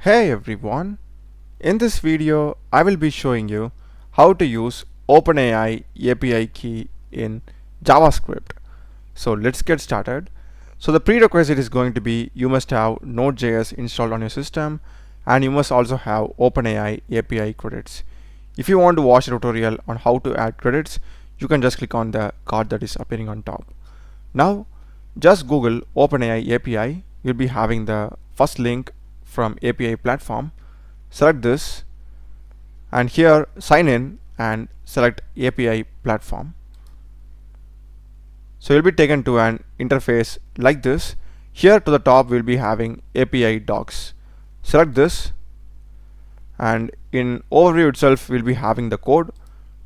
Hey everyone, in this video I will be showing you how to use OpenAI API key in JavaScript. So let's get started. So the prerequisite is going to be you must have Node.js installed on your system and you must also have OpenAI API credits. If you want to watch a tutorial on how to add credits, you can just click on the card that is appearing on top. Now just Google OpenAI API. You'll be having the first link from API platform. Select this and here sign in and select API platform. So you'll be taken to an interface like this. Here to the top we'll be having API docs. Select this and in overview itself we'll be having the code.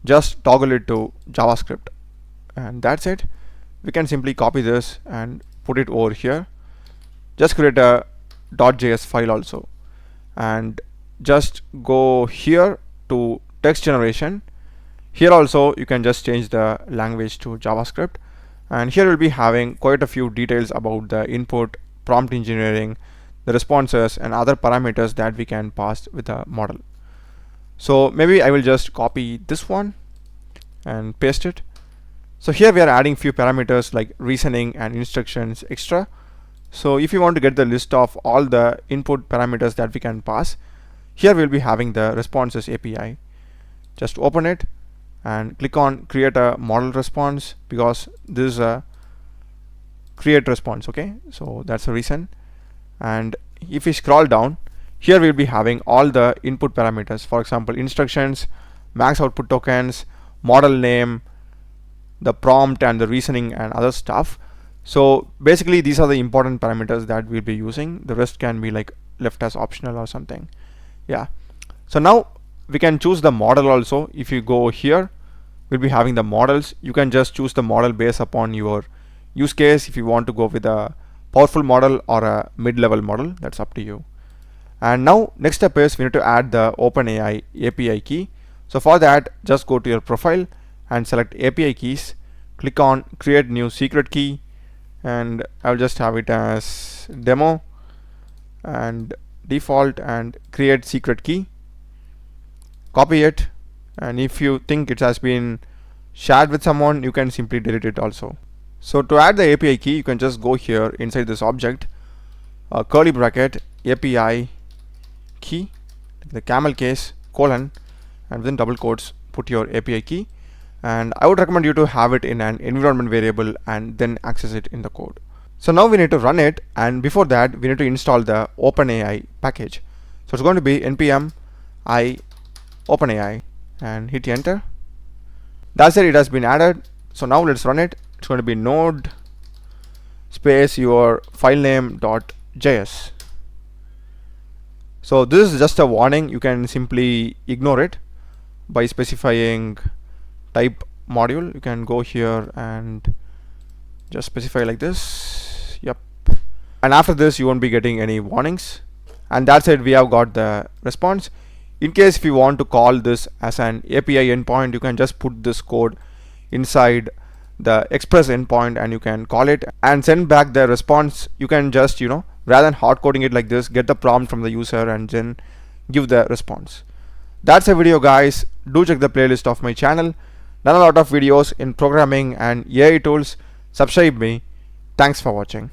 Just toggle it to JavaScript and that's it. We can simply copy this and put it over here. Just create a .js file also and just go here to text generation. Here also you can just change the language to JavaScript, and here we'll be having quite a few details about the input, prompt engineering, the responses and other parameters that we can pass with a model. So maybe I will just copy this one and paste it. So here we are adding few parameters like reasoning and instructions extra. So if you want to get the list of all the input parameters that we can pass, here we'll be having the responses API. Just open it and click on create a model response because this is a create response. Okay, so that's the reason. And if we scroll down, here we'll be having all the input parameters, for example instructions, max output tokens, model name, the prompt and the reasoning and other stuff. So basically these are the important parameters that we'll be using. The rest can be like left as optional or something. Yeah, so now we can choose the model also. If you go here, we'll be having the models. You can just choose the model based upon your use case. If you want to go with a powerful model or a mid-level model, that's up to you. And now next step is we need to add the OpenAI API key. So for that, just go to your profile and select API keys, click on create new secret key, and I'll just have it as demo and default and create secret key. Copy it, and if you think it has been shared with someone, you can simply delete it also. So to add the API key, you can just go here inside this object, curly bracket API key, the camel case colon, and within double quotes put your API key. And I would recommend you to have it in an environment variable and then access it in the code. So now we need to run it, and before that we need to install the OpenAI package. So it's going to be npm I OpenAI and hit enter. That's it, it has been added. So now let's run it. It's going to be node space your file name .js. So this is just a warning. You can simply ignore it by specifying type module. You can go here and just specify like this. Yep, and after this you won't be getting any warnings, and that's it. We have got the response. In case if you want to call this as an API endpoint, you can just put this code inside the express endpoint and you can call it and send back the response. You can just, rather than hard coding it like this, get the prompt from the user and then give the response. That's a video, guys. Do check the playlist of my channel. Done a lot of videos in programming and AI tools. Subscribe me. Thanks for watching.